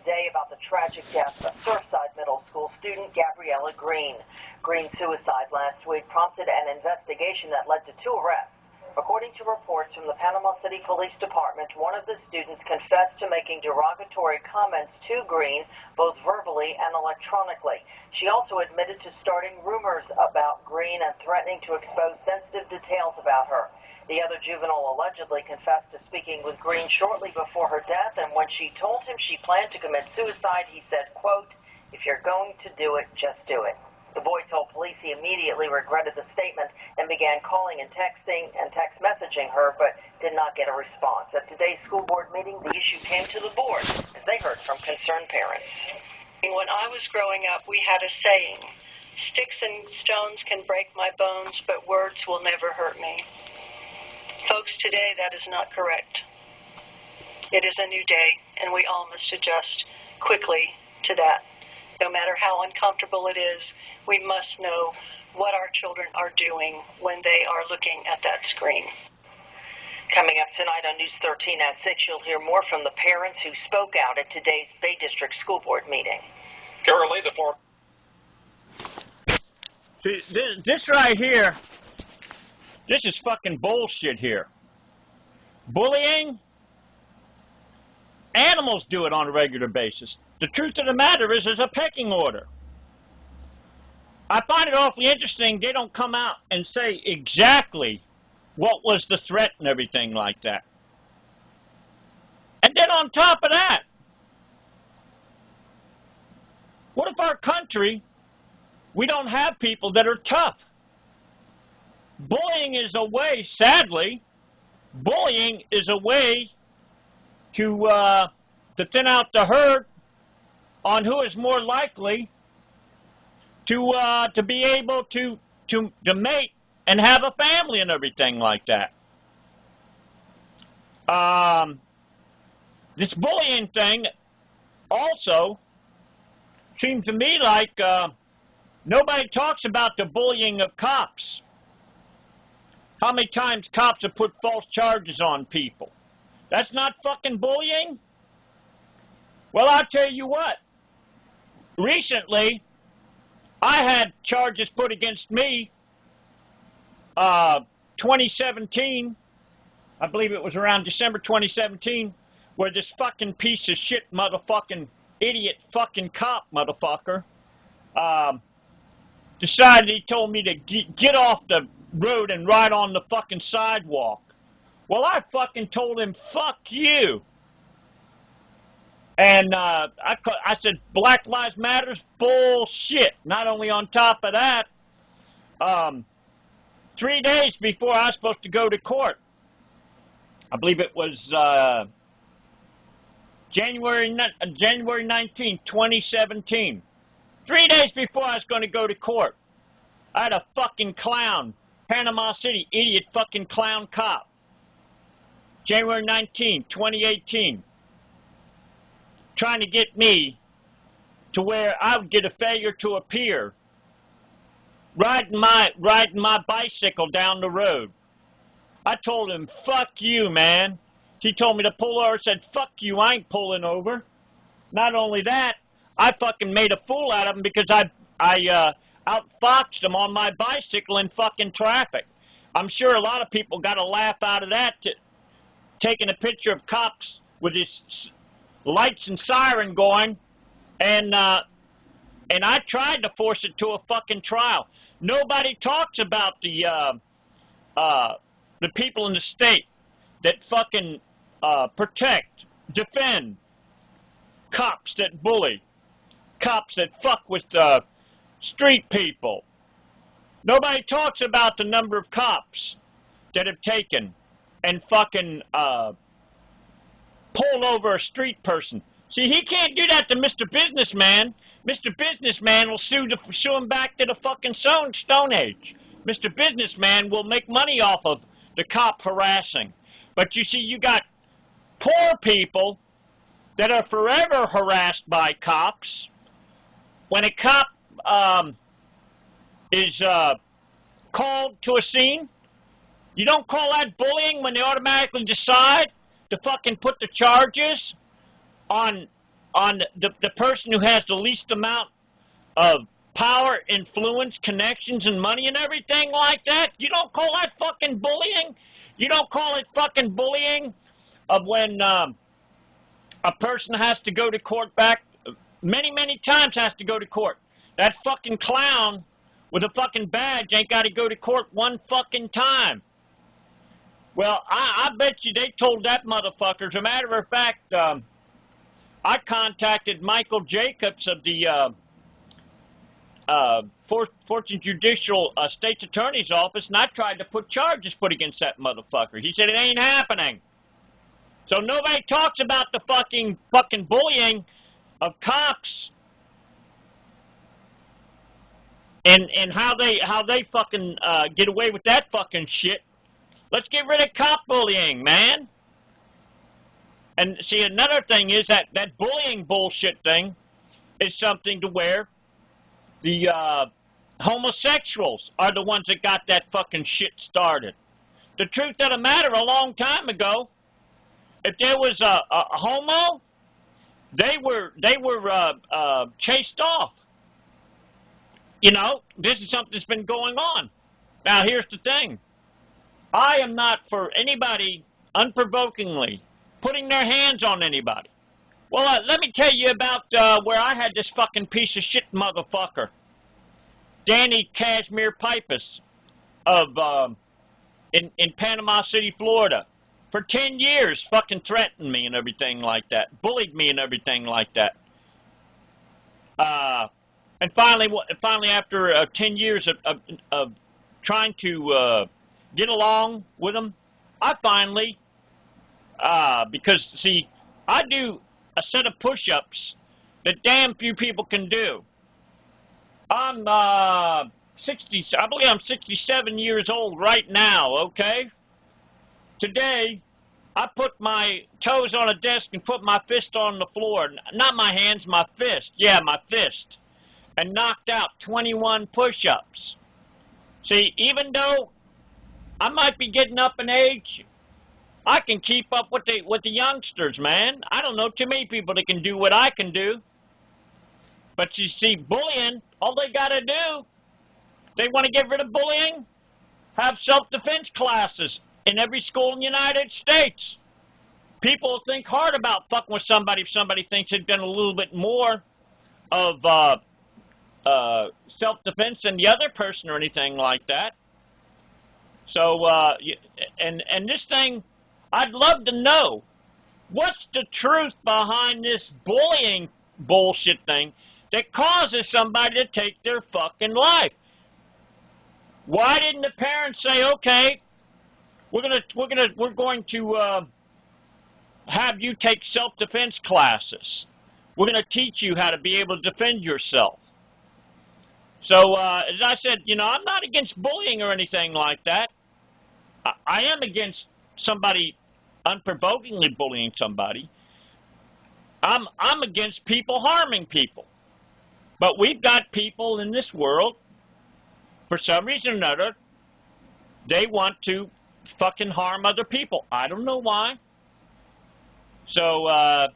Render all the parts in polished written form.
today about the tragic death of Surfside Middle School student Gabreal Green. Green's suicide last week prompted an investigation that led to 2 arrests. According to reports from the Panama City Police Department, one of the students confessed to making derogatory comments to Green, both verbally and electronically. She also admitted to starting rumors about Green and threatening to expose sensitive details about her. The other juvenile allegedly confessed to speaking with Green shortly before her death, and when she told him she planned to commit suicide, he said, quote, "If you're going to do it, just do it." The boy told police he immediately regretted the statement and began calling and texting and text messaging her, but did not get a response. At today's school board meeting, the issue came to the board as they heard from concerned parents. When I was growing up, we had a saying, "Sticks and stones can break my bones, but words will never hurt me." Folks, today that is not correct. It is a new day, and we all must adjust quickly to that. No matter how uncomfortable it is, we must know what our children are doing when they are looking at that screen. Coming up tonight on News 13 at 6, you'll hear more from the parents who spoke out at today's Bay District School Board meeting. Currently, the four. See, this right here, this is fucking bullshit here. Bullying? Animals do it on a regular basis. The truth of the matter is there's a pecking order. I find it awfully interesting they don't come out and say exactly what was the threat and everything like that. And then on top of that, what if our country, we don't have people that are tough? Bullying is a way, sadly, bullying is a way to thin out the herd on who is more likely to be able to mate and have a family and everything like that. This bullying thing also seems to me like nobody talks about the bullying of cops. How many times cops have put false charges on people? That's not fucking bullying? Well, I'll tell you what. Recently, I had charges put against me, 2017, I believe it was around December 2017, where this fucking piece of shit motherfucking idiot fucking cop motherfucker decided he told me to get off the road and ride on the fucking sidewalk. Well, I fucking told him, fuck you. And I said, Black Lives Matter's bullshit. Not only on top of that, 3 days before I was supposed to go to court, I believe it was January 19, 2017. 3 days before I was going to go to court, I had a fucking clown, Panama City, idiot fucking clown cop. January 19, 2018, trying to get me to where I would get a failure to appear, riding my bicycle down the road. I told him, fuck you, man. He told me to pull over. I said, fuck you, I ain't pulling over. Not only that, I fucking made a fool out of him because I outfoxed him on my bicycle in fucking traffic. I'm sure a lot of people got a laugh out of that, taking a picture of cops with his lights and siren going, and I tried to force it to a fucking trial. Nobody talks about the people in the state that fucking protect, defend cops that bully, cops that fuck with street people. Nobody talks about the number of cops that have taken and fucking pulled over a street person. See, he can't do that to Mr. Businessman. Mr. Businessman will sue him back to the fucking Stone Age. Mr. Businessman will make money off of the cop harassing. But you see, you got poor people that are forever harassed by cops. When a cop is called to a scene, you don't call that bullying when they automatically decide to fucking put the charges on on the person who has the least amount of power, influence, connections, and money and everything like that. You don't call that fucking bullying? You don't call it fucking bullying of when a person has to go to court back many, many times has to go to court. That fucking clown with a fucking badge ain't got to go to court one fucking time. Well, I bet you they told that motherfucker. As a matter of fact, I contacted Michael Jacobs of the Fortune Judicial State's Attorney's Office, and I tried to put charges put against that motherfucker. He said it ain't happening. So nobody talks about the fucking bullying of cops and how they fucking get away with that fucking shit. Let's get rid of cop bullying, man. And see, another thing is that bullying bullshit thing is something to where the homosexuals are the ones that got that fucking shit started. The truth of the matter, a long time ago, if there was a homo, they were chased off. You know, this is something that's been going on. Now, here's the thing. I am not for anybody unprovokingly putting their hands on anybody. Well, let me tell you about where I had this fucking piece of shit motherfucker, Danny Cashmere Pipus, of in Panama City, Florida, for 10 years, fucking threatened me and everything like that, bullied me and everything like that. And finally, after 10 years of trying to get along with him, I finally, because see, I do a set of push-ups that damn few people can do. I'm 60. I believe I'm 67 years old right now. Okay. Today, I put my toes on a desk and put my fist on the floor. Not my hands, my fist. Yeah, my fist. And knocked out 21 push-ups. See, even though I might be getting up in age, I can keep up with the youngsters, man. I don't know too many people that can do what I can do. But you see, bullying, all they got to do, they want to get rid of bullying, have self-defense classes in every school in the United States. People think hard about fucking with somebody if somebody thinks they've done a little bit more of self-defense than the other person or anything like that. So, and this thing, I'd love to know, what's the truth behind this bullying bullshit thing that causes somebody to take their fucking life? Why didn't the parents say, okay, we're going to have you take self-defense classes. We're going to teach you how to be able to defend yourself. So, as I said, you know, I'm not against bullying or anything like that. I am against somebody unprovokingly bullying somebody. I'm against people harming people. But we've got people in this world, for some reason or another, they want to fucking harm other people. I don't know why. So,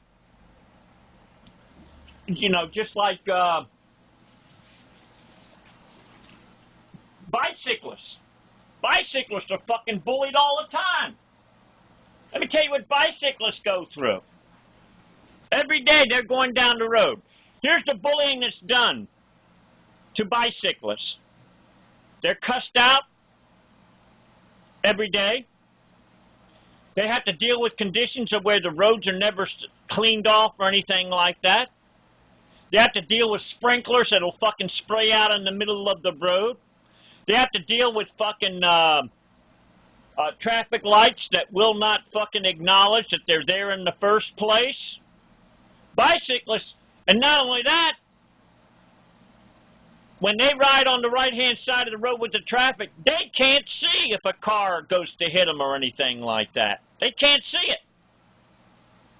you know, just like bicyclists. Bicyclists are fucking bullied all the time. Let me tell you what bicyclists go through. Every day they're going down the road. Here's the bullying that's done to bicyclists. They're cussed out every day. They have to deal with conditions of where the roads are never cleaned off or anything like that. They have to deal with sprinklers that'll fucking spray out in the middle of the road. They have to deal with fucking traffic lights that will not fucking acknowledge that they're there in the first place. Bicyclists, and not only that, when they ride on the right-hand side of the road with the traffic, they can't see if a car goes to hit them or anything like that. They can't see it.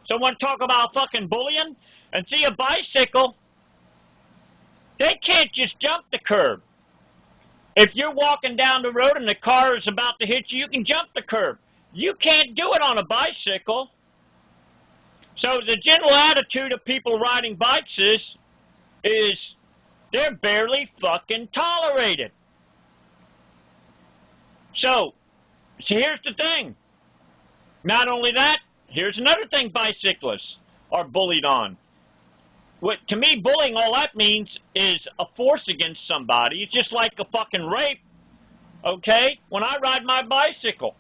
So when talk about fucking bullying and see a bicycle, they can't just jump the curb. If you're walking down the road and the car is about to hit you, you can jump the curb. You can't do it on a bicycle. So the general attitude of people riding bikes is they're barely fucking tolerated. So here's the thing. Not only that, here's another thing bicyclists are bullied on. What, to me, bullying, all that means is a force against somebody. It's just like a fucking rape, okay? When I ride my bicycle,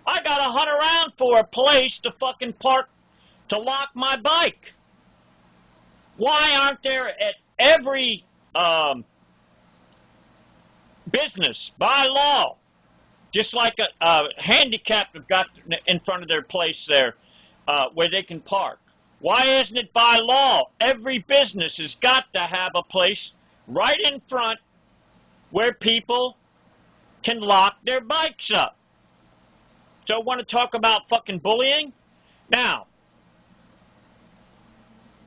I gotta hunt around for a place to fucking park, to lock my bike. Why aren't there at every business, by law, just like a handicapped have got in front of their place there where they can park? Why isn't it by law? Every business has got to have a place right in front where people can lock their bikes up. So I want to talk about fucking bullying? Now,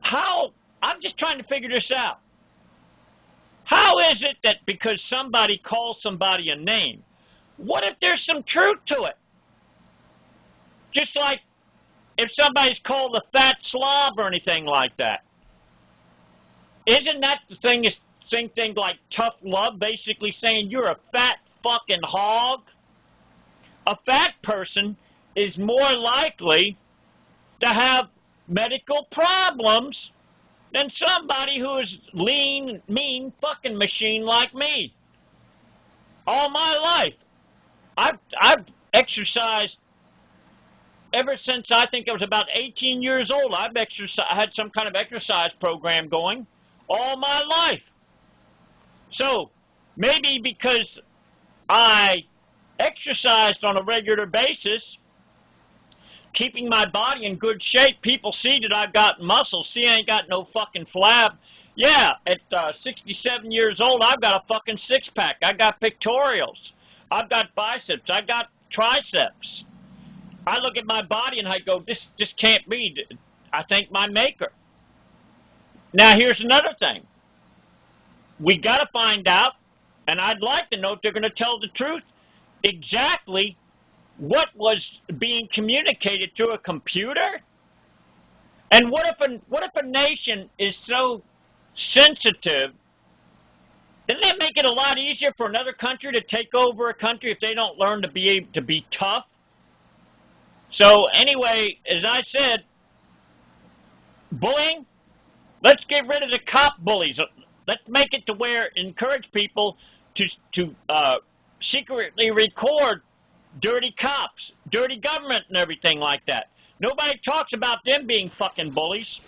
I'm just trying to figure this out. How is it that because somebody calls somebody a name, what if there's some truth to it? Just like if somebody's called a fat slob or anything like that. Isn't that the same thing like tough love, basically saying you're a fat fucking hog? A fat person is more likely to have medical problems than somebody who is lean, mean fucking machine like me. All my life, I've exercised ever since I think I was about 18 years old. I had some kind of exercise program going all my life. So maybe because I exercised on a regular basis, keeping my body in good shape, people see that I've got muscles. See, I ain't got no fucking flab. Yeah, at 67 years old, I've got a fucking six-pack. I got pectorials. I've got biceps. I got triceps. I look at my body and I go, this can't be. I thank my maker. Now, here's another thing. We got to find out, and I'd like to know if they're going to tell the truth, exactly what was being communicated through a computer. And what if a nation is so sensitive? Doesn't that make it a lot easier for another country to take over a country if they don't learn to be tough? So anyway, as I said, bullying, let's get rid of the cop bullies. Let's make it to where encourage people to secretly record dirty cops, dirty government and everything like that. Nobody talks about them being fucking bullies.